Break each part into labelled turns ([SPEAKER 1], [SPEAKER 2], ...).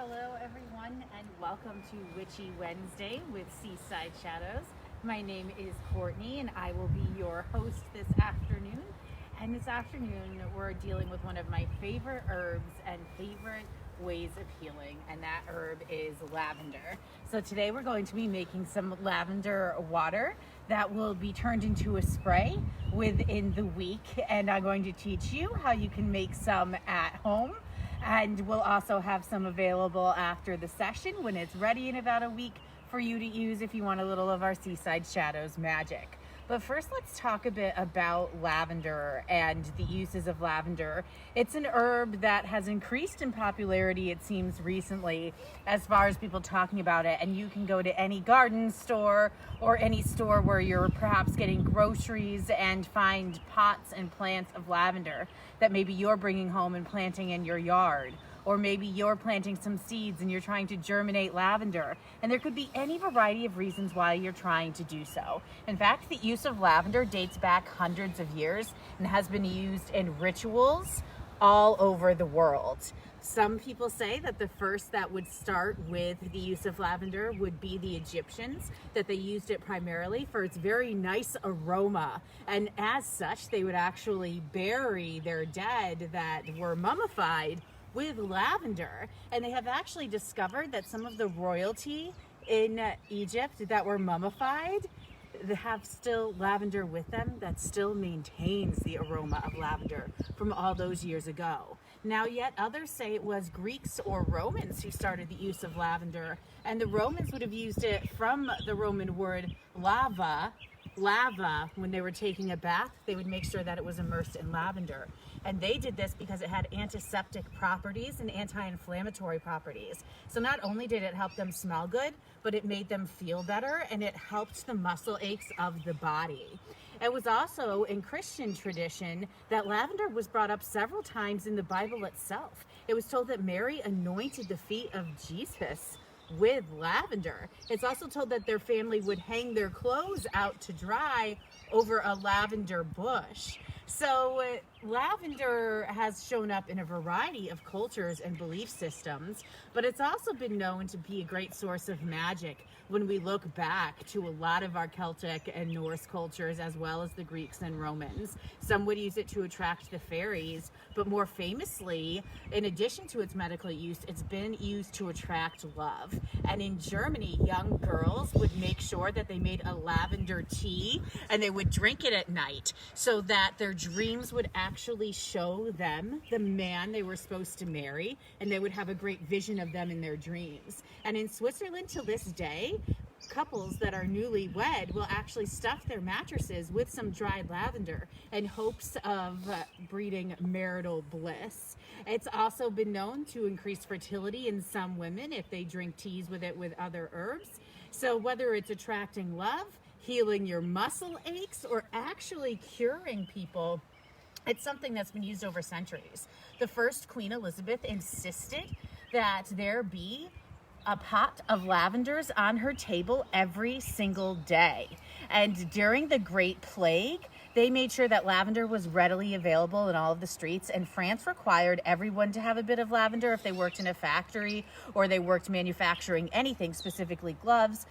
[SPEAKER 1] Hello everyone and welcome to Witchy Wednesday with Seaside Shadows. My name is Courtney and I will be your host this afternoon. And this afternoon we're dealing with one of my favorite herbs and favorite ways of healing, and that herb is lavender. So today we're going to be making some lavender water that will be turned into a spray within the week, and I'm going to teach you how you can make some at home. And we'll also have some available after the session when it's ready in about a week for you to use if you want a little of our Seaside Shadows magic. But first, let's talk a bit about lavender and the uses of lavender. It's an herb that has increased in popularity, it seems, recently, as far as people talking about it. And you can go to any garden store or any store where you're perhaps getting groceries and find pots and plants of lavender that maybe you're bringing home and planting in your yard. Or maybe you're planting some seeds and you're trying to germinate lavender. And there could be any variety of reasons why you're trying to do so. In fact, the use of lavender dates back hundreds of years and has been used in rituals all over the world. Some people say that the first that would start with the use of lavender would be the Egyptians, that they used it primarily for its very nice aroma. And as such, they would actually bury their dead that were mummified with lavender. And they have actually discovered that some of the royalty in Egypt that were mummified, they have still lavender with them that still maintains the aroma of lavender from all those years ago. Now, yet others say it was Greeks or Romans who started the use of lavender, and the Romans would have used it from the Roman word lava, when they were taking a bath. They would make sure that it was immersed in lavender. And they did this because it had antiseptic properties and anti-inflammatory properties. So not only did it help them smell good, but it made them feel better, and it helped the muscle aches of the body. It was also in Christian tradition that lavender was brought up several times in the Bible itself. It was told that Mary anointed the feet of Jesus with lavender. It's also told that their family would hang their clothes out to dry over a lavender bush. So lavender has shown up in a variety of cultures and belief systems, but it's also been known to be a great source of magic when we look back to a lot of our Celtic and Norse cultures, as well as the Greeks and Romans. Some would use it to attract the fairies, but more famously, in addition to its medical use, it's been used to attract love. And in Germany, young girls would make sure that they made a lavender tea and they would drink it at night so that their dreams would actually show them the man they were supposed to marry, and they would have a great vision of them in their dreams. And in Switzerland, to this day, couples that are newlywed will actually stuff their mattresses with some dried lavender in hopes of breeding marital bliss. It's also been known to increase fertility in some women if they drink teas with it with other herbs. So whether it's attracting love, healing your muscle aches, or actually curing people, it's something that's been used over centuries. The first Queen Elizabeth insisted that there be a pot of lavenders on her table every single day. And during the Great Plague, they made sure that lavender was readily available in all of the streets, and France required everyone to have a bit of lavender if they worked in a factory or they worked manufacturing anything, specifically gloves,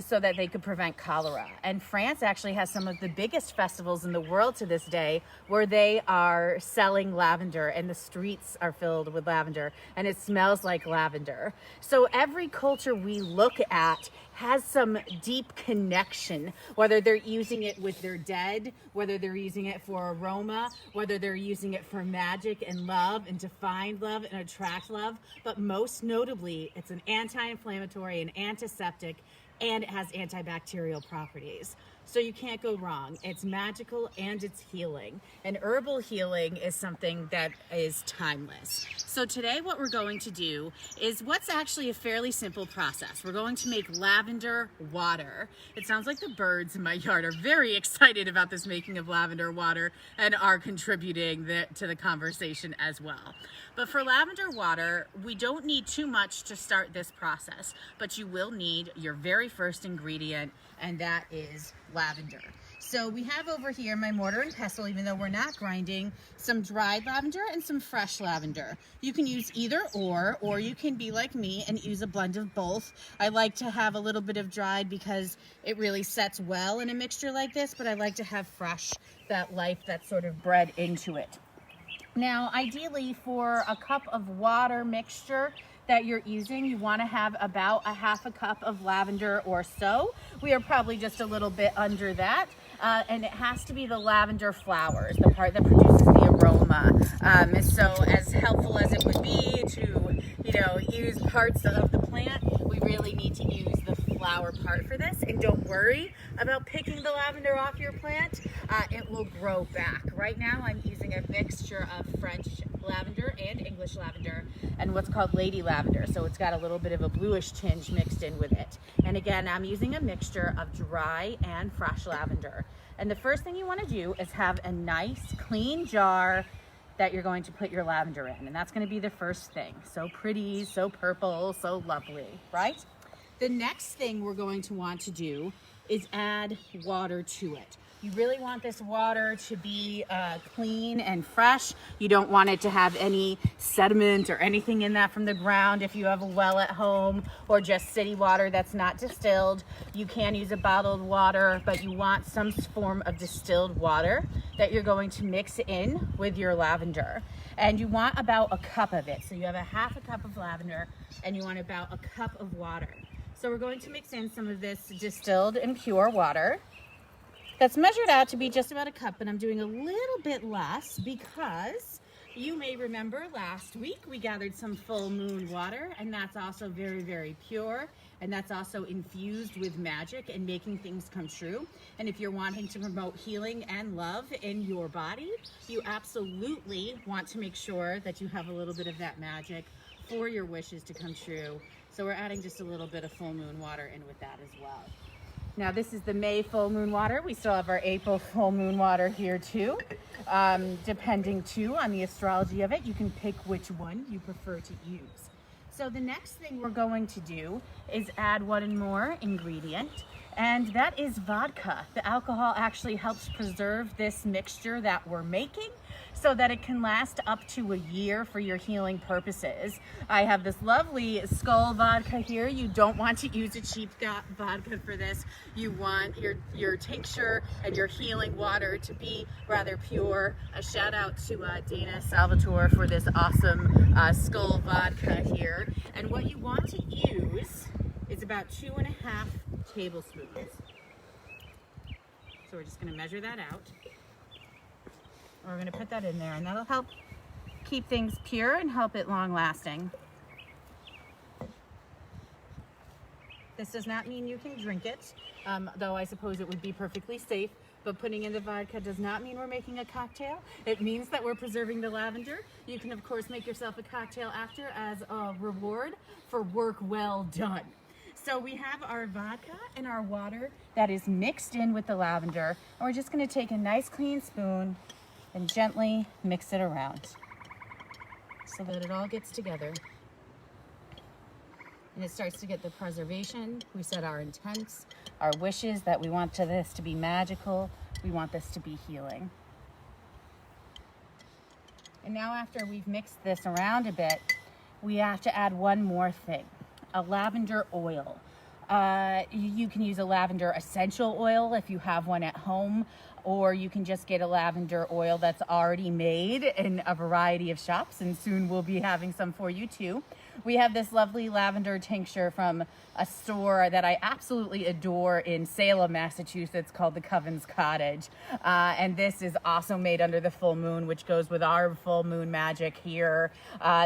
[SPEAKER 1] so that they could prevent cholera. And France actually has some of the biggest festivals in the world to this day where they are selling lavender and the streets are filled with lavender and it smells like lavender. So every culture we look at has some deep connection, whether they're using it with their dead, whether they're using it for aroma, whether they're using it for magic and love and to find love and attract love. But most notably, it's an anti-inflammatory and antiseptic, and it has antibacterial properties. So you can't go wrong. It's magical and it's healing. And herbal healing is something that is timeless. So today what we're going to do is what's actually a fairly simple process. We're going to make lavender water. It sounds like the birds in my yard are very excited about this making of lavender water and are contributing to the conversation as well. But for lavender water, we don't need too much to start this process, but you will need your very first ingredient, and that is lavender. So we have over here my mortar and pestle, even though we're not grinding, some dried lavender and some fresh lavender. You can use either or you can be like me and use a blend of both. I like to have a little bit of dried because it really sets well in a mixture like this, but I like to have fresh, that life that's sort of bred into it. Now, ideally for a cup of water mixture that you're using, you want to have about a half a cup of lavender or so. We are probably just a little bit under that. And it has to be the lavender flowers, the part that produces the aroma. So as helpful as it would be to, use parts of the plant, we really need to use the flower part for this. And don't worry about picking the lavender off your plant. It will grow back. Right now I'm using a mixture of French lavender and English lavender and what's called lady lavender. So it's got a little bit of a bluish tinge mixed in with it. And again, I'm using a mixture of dry and fresh lavender. And the first thing you want to do is have a nice clean jar that you're going to put your lavender in. And that's going to be the first thing. So pretty, so purple, so lovely, right? The next thing we're going to want to do is add water to it. You really want this water to be clean and fresh. You don't want it to have any sediment or anything in that from the ground. If you have a well at home or just city water that's not distilled, you can use a bottled water, but you want some form of distilled water that you're going to mix in with your lavender. And you want about a cup of it. So you have a half a cup of lavender and you want about a cup of water. So we're going to mix in some of this distilled and pure water. That's measured out to be just about a cup, but I'm doing a little bit less because you may remember last week we gathered some full moon water, and that's also very, very pure, and that's also infused with magic and making things come true. And if you're wanting to promote healing and love in your body, you absolutely want to make sure that you have a little bit of that magic for your wishes to come true. So we're adding just a little bit of full moon water in with that as well. Now this is the May full moon water. We still have our April full moon water here too. Depending too on the astrology of it, you can pick which one you prefer to use. So the next thing we're going to do is add one more ingredient, and that is vodka. The alcohol actually helps preserve this mixture that we're making so that it can last up to a year for your healing purposes. I have this lovely Skull vodka here. You don't want to use a cheap vodka for this. You want your tincture and your healing water to be rather pure. A shout out to Dana Salvatore for this awesome Skull vodka here. And what you want to use is about 2.5 tablespoons. So we're just going to measure that out. We're going to put that in there, and that'll help keep things pure and help it long lasting. This does not mean you can drink it, though I suppose it would be perfectly safe. But putting in the vodka does not mean we're making a cocktail. It means that we're preserving the lavender. You can, of course, make yourself a cocktail after as a reward for work well done. So we have our vodka and our water that is mixed in with the lavender. And we're just going to take a nice clean spoon and gently mix it around so that it all gets together. And it starts to get the preservation. We set our intents, our wishes that we want this to be magical. We want this to be healing. And now after we've mixed this around a bit, we have to add one more thing, a lavender oil. You can use a lavender essential oil if you have one at home, or you can just get a lavender oil that's already made in a variety of shops, and soon we'll be having some for you too. We have this lovely lavender tincture from a store that I absolutely adore in Salem, Massachusetts, called the Coven's Cottage. And this is also made under the full moon, which goes with our full moon magic here.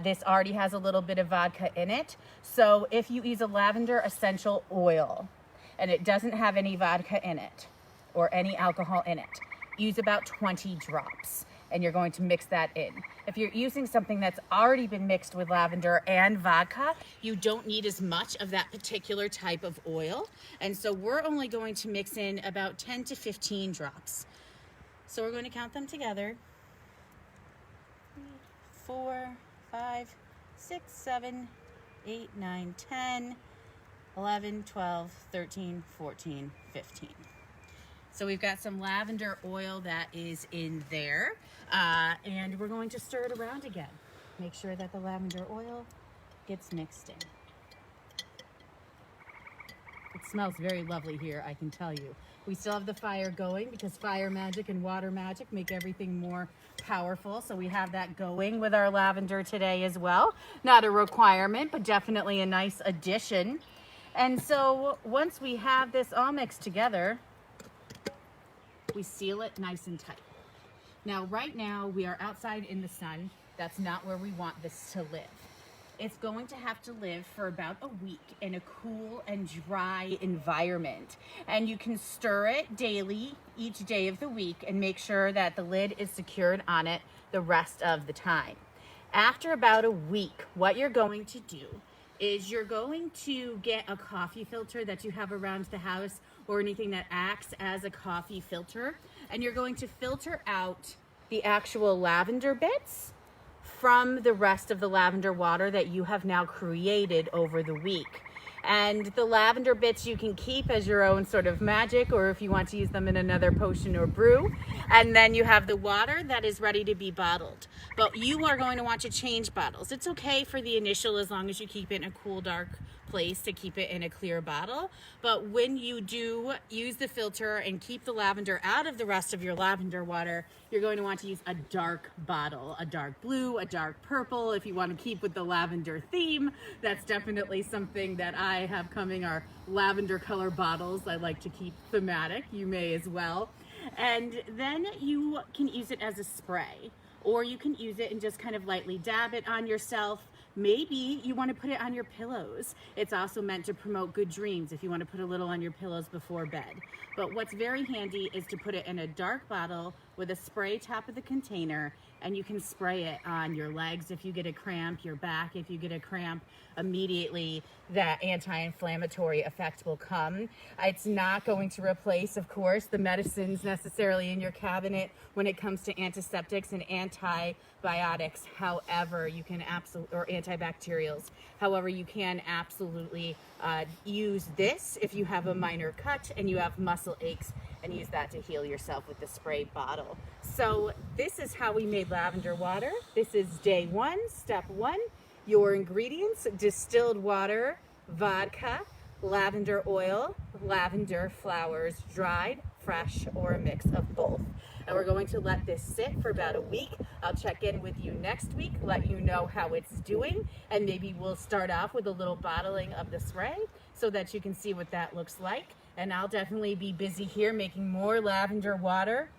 [SPEAKER 1] This already has a little bit of vodka in it. So if you use a lavender essential oil and it doesn't have any vodka in it or any alcohol in it, use about 20 drops. And you're going to mix that in. If you're using something that's already been mixed with lavender and vodka, you don't need as much of that particular type of oil. And so we're only going to mix in about 10 to 15 drops. So we're going to count them together. 4, 5, 6, 7, 8, 9, 10, 11, 12, 13, 14, 15. So we've got some lavender oil that is in there, and we're going to stir it around again. Make sure that the lavender oil gets mixed in. It smells very lovely here, I can tell you. We still have the fire going because fire magic and water magic make everything more powerful. So we have that going with our lavender today as well. Not a requirement, but definitely a nice addition. And so once we have this all mixed together, we seal it nice and tight. Now, right now we are outside in the sun. That's not where we want this to live. It's going to have to live for about a week in a cool and dry environment. And you can stir it daily, each day of the week, and make sure that the lid is secured on it the rest of the time. After about a week, what you're going to do is you're going to get a coffee filter that you have around the house or anything that acts as a coffee filter. And you're going to filter out the actual lavender bits from the rest of the lavender water that you have now created over the week. And the lavender bits you can keep as your own sort of magic, or if you want to use them in another potion or brew. And then you have the water that is ready to be bottled. But you are going to want to change bottles. It's okay for the initial as long as you keep it in a cool, dark place to keep it in a clear bottle. But when you do use the filter and keep the lavender out of the rest of your lavender water, you're going to want to use a dark bottle, a dark blue, a dark purple. If you want to keep with the lavender theme, that's definitely something that I have coming, are lavender color bottles. I like to keep thematic. You may as well. And then you can use it as a spray, or you can use it and just kind of lightly dab it on yourself. Maybe you want to put it on your pillows. It's also meant to promote good dreams if you want to put a little on your pillows before bed. But what's very handy is to put it in a dark bottle with a spray top of the container, and you can spray it on your legs if you get a cramp, your back if you get a cramp. Immediately that anti-inflammatory effect will come. It's not going to replace, of course, the medicines necessarily in your cabinet when it comes to antiseptics and antibiotics. However, you can absolutely, or antibacterials. However, you can absolutely use this if you have a minor cut and you have muscle aches, and use that to heal yourself with the spray bottle. So this is how we made lavender water. This is day one, step one. Your ingredients: distilled water, vodka, lavender oil, lavender flowers, dried, fresh, or a mix of both. And we're going to let this sit for about a week. I'll check in with you next week, let you know how it's doing, and maybe we'll start off with a little bottling of the spray so that you can see what that looks like. And I'll definitely be busy here making more lavender water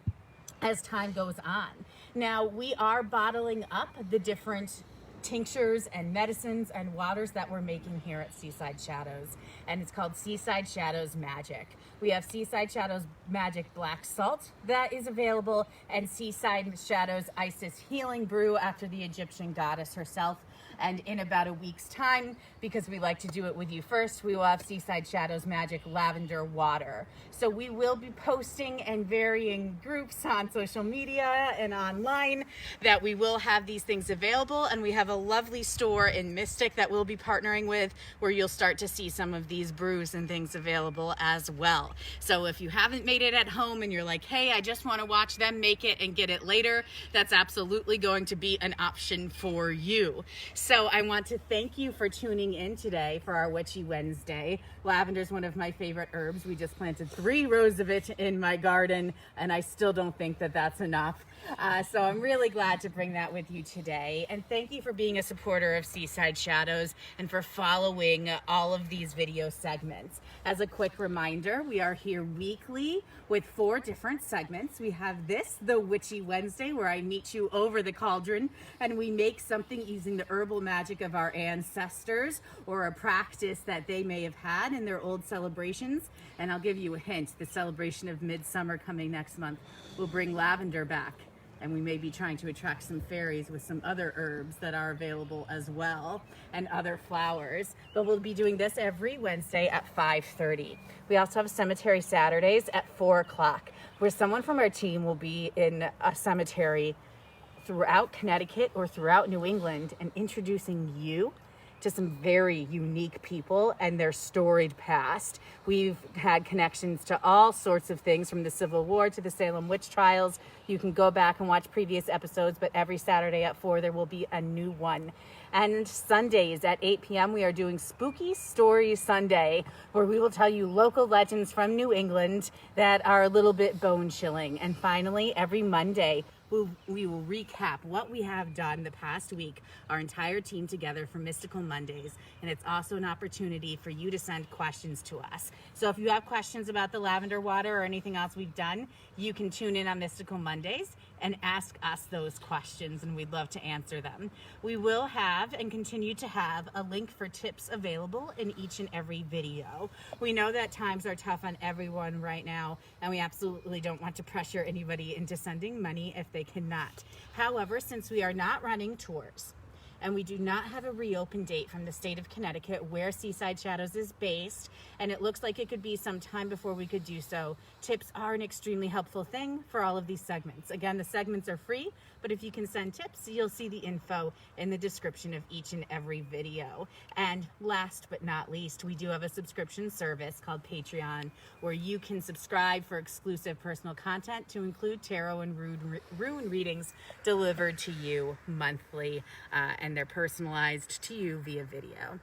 [SPEAKER 1] as time goes on. Now, we are bottling up the different tinctures and medicines and waters that we're making here at Seaside Shadows, and it's called Seaside Shadows Magic. We have Seaside Shadows Magic Black Salt that is available, and Seaside Shadows Isis Healing Brew after the Egyptian goddess herself. And in about a week's time, because we like to do it with you first, we will have Seaside Shadows Magic Lavender Water. So we will be posting in varying groups on social media and online that we will have these things available. And we have a lovely store in Mystic that we'll be partnering with, where you'll start to see some of these brews and things available as well. So if you haven't made it at home and you're like, hey, I just want to watch them make it and get it later, that's absolutely going to be an option for you. So I want to thank you for tuning in today for our Witchy Wednesday. Lavender is one of my favorite herbs. We just planted 3 rows of it in my garden, and I still don't think that that's enough. So I'm really glad to bring that with you today. And thank you for being a supporter of Seaside Shadows and for following all of these video segments. As a quick reminder, we are here weekly with 4 different segments. We have this, the Witchy Wednesday, where I meet you over the cauldron and we make something using the herbal magic of our ancestors or a practice that they may have had in their old celebrations. And I'll give you a hint, the celebration of Midsummer coming next month will bring lavender back. And we may be trying to attract some fairies with some other herbs that are available as well, and other flowers. But we'll be doing this every Wednesday at 5:30. We also have Cemetery Saturdays at 4 o'clock, where someone from our team will be in a cemetery throughout Connecticut or throughout New England and introducing you to some very unique people and their storied past. We've had connections to all sorts of things, from the Civil War to the Salem witch trials. You can go back and watch previous episodes, but every Saturday at 4 there will be a new one. And Sundays at 8 p.m. we are doing Spooky Story Sunday, where we will tell you local legends from New England that are a little bit bone-chilling. And finally, every Monday, we will recap what we have done the past week, our entire team together for Mystical Mondays. And it's also an opportunity for you to send questions to us. So if you have questions about the lavender water or anything else we've done, you can tune in on Mystical Mondays and ask us those questions, and we'd love to answer them. We will have and continue to have a link for tips available in each and every video. We know that times are tough on everyone right now, and we absolutely don't want to pressure anybody into sending money if they cannot. However, since we are not running tours, and we do not have a reopen date from the state of Connecticut where Seaside Shadows is based, and it looks like it could be some time before we could do so, tips are an extremely helpful thing for all of these segments. Again, the segments are free, but if you can send tips, you'll see the info in the description of each and every video. And last but not least, we do have a subscription service called Patreon, where you can subscribe for exclusive personal content to include tarot and rune readings delivered to you monthly, and they're personalized to you via video.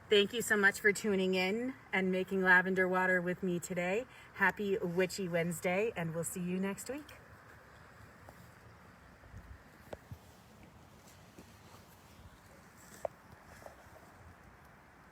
[SPEAKER 1] Thank you so much for tuning in and making lavender water with me today. Happy Witchy Wednesday, and we'll see you next week.